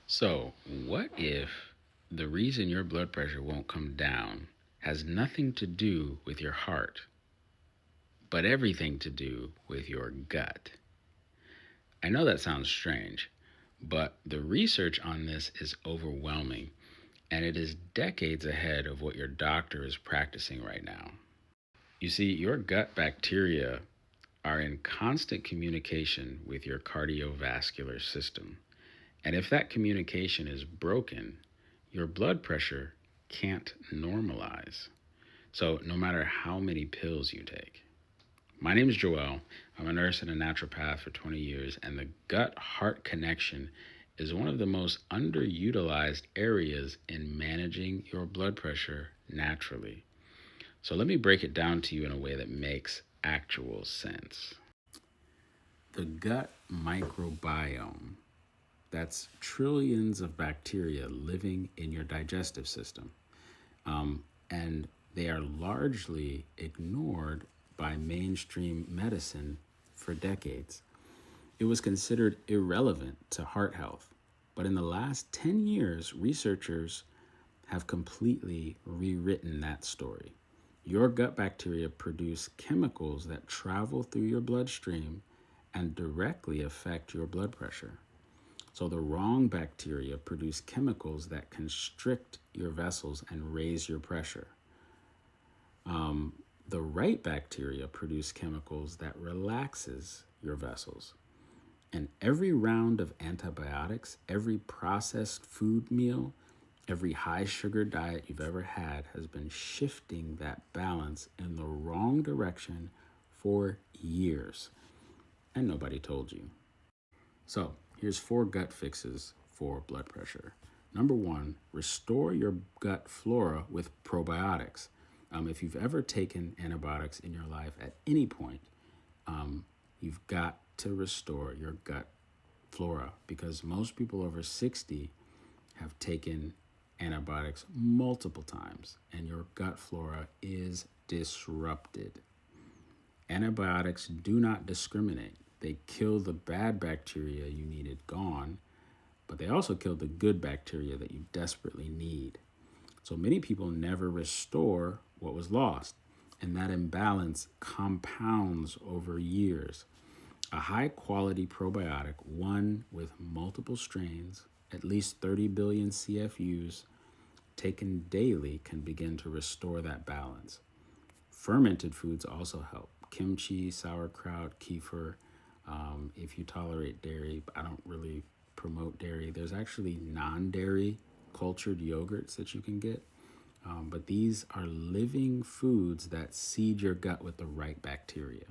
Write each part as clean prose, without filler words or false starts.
So, what if the reason your blood pressure won't come down has nothing to do with your heart, but everything to do with your gut? I know that sounds strange, but the research on this is overwhelming, and it is decades ahead of what your doctor is practicing right now. You see, your gut bacteria are in constant communication with your cardiovascular system. And if that communication is broken, your blood pressure can't normalize. So, no matter how many pills you take. My name is Joel. I'm a nurse and a naturopath for 20 years, and the gut heart connection is one of the most underutilized areas in managing your blood pressure naturally. So, let me break it down to you in a way that makes actual sense. The gut microbiome. That's trillions of bacteria living in your digestive system. And they are largely ignored by mainstream medicine for decades. It was considered irrelevant to heart health. But in the last 10 years, researchers have completely rewritten that story. Your gut bacteria produce chemicals that travel through your bloodstream and directly affect your blood pressure. So the wrong bacteria produce chemicals that constrict your vessels and raise your pressure. The right bacteria produce chemicals that relaxes your vessels. And every round of antibiotics, every processed food meal, every high sugar diet you've ever had has been shifting that balance in the wrong direction for years. And nobody told you. So here's 4 gut fixes for blood pressure. Number 1, restore your gut flora with probiotics. If you've ever taken antibiotics in your life at any point, you've got to restore your gut flora because most people over 60 have taken antibiotics multiple times and your gut flora is disrupted. Antibiotics do not discriminate. They kill the bad bacteria you needed gone, but they also kill the good bacteria that you desperately need. So many people never restore what was lost, and that imbalance compounds over years. A high quality probiotic, one with multiple strains, at least 30 billion CFUs, taken daily can begin to restore that balance. Fermented foods also help. Kimchi, sauerkraut, kefir. If you tolerate dairy, I don't really promote dairy. There's actually non-dairy cultured yogurts that you can get. But these are living foods that seed your gut with the right bacteria.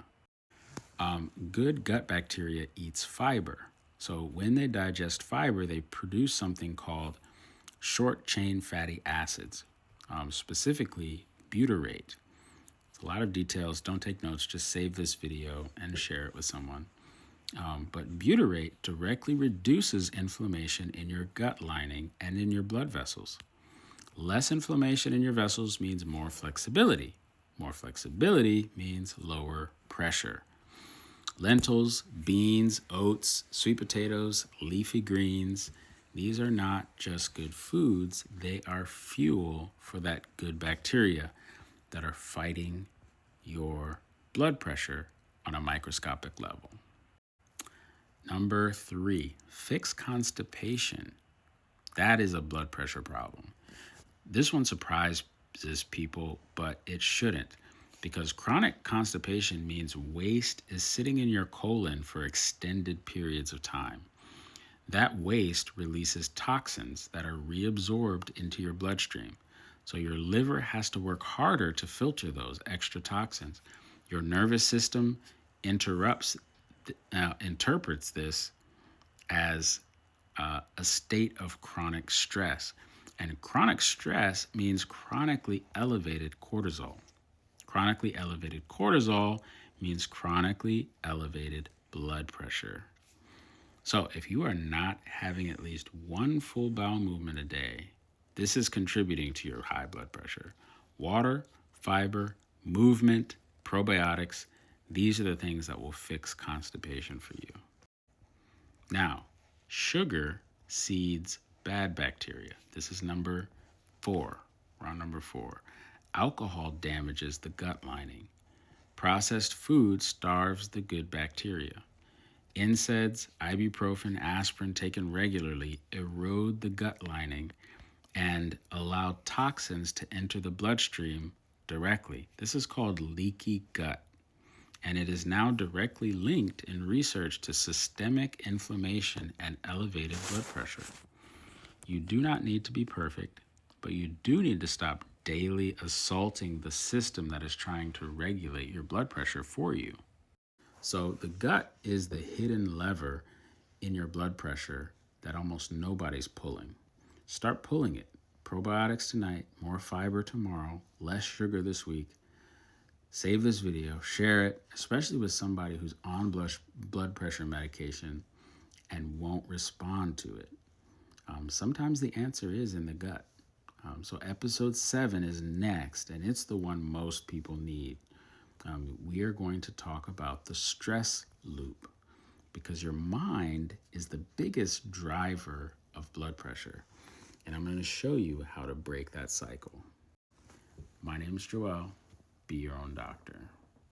Good gut bacteria eats fiber. So when they digest fiber, they produce something called short chain fatty acids, specifically butyrate. A lot of details. Don't take notes. Just save this video and share it with someone. But butyrate directly reduces inflammation in your gut lining and in your blood vessels. Less inflammation in your vessels means more flexibility. More flexibility means lower pressure. Lentils, beans, oats, sweet potatoes, leafy greens, these are not just good foods, they are fuel for that good bacteria that are fighting your blood pressure on a microscopic level. Number 3, fix constipation. That is a blood pressure problem. This one surprises people, but it shouldn't, because chronic constipation means waste is sitting in your colon for extended periods of time. That waste releases toxins that are reabsorbed into your bloodstream. So your liver has to work harder to filter those extra toxins. Your nervous system interprets this as a state of chronic stress. And chronic stress means chronically elevated cortisol. Chronically elevated cortisol means chronically elevated blood pressure. So if you are not having at least one full bowel movement a day, this is contributing to your high blood pressure. Water, fiber, movement, probiotics, these are the things that will fix constipation for you. Now, sugar seeds bad bacteria. This is number 4, round number 4. Alcohol damages the gut lining. Processed food starves the good bacteria. NSAIDs, ibuprofen, aspirin taken regularly erode the gut lining and allow toxins to enter the bloodstream directly. This is called leaky gut, and it is now directly linked in research to systemic inflammation and elevated blood pressure. You do not need to be perfect, but you do need to stop daily assaulting the system that is trying to regulate your blood pressure for you. So the gut is the hidden lever in your blood pressure that almost nobody's pulling. Start pulling it. Probiotics tonight, more fiber tomorrow, less sugar this week. Save this video, share it, especially with somebody who's on blood pressure medication and won't respond to it. Sometimes the answer is in the gut. So episode 7 is next, and it's the one most people need. We are going to talk about the stress loop, because your mind is the biggest driver of blood pressure. And I'm going to show you how to break that cycle. My name is Joel. Be your own doctor.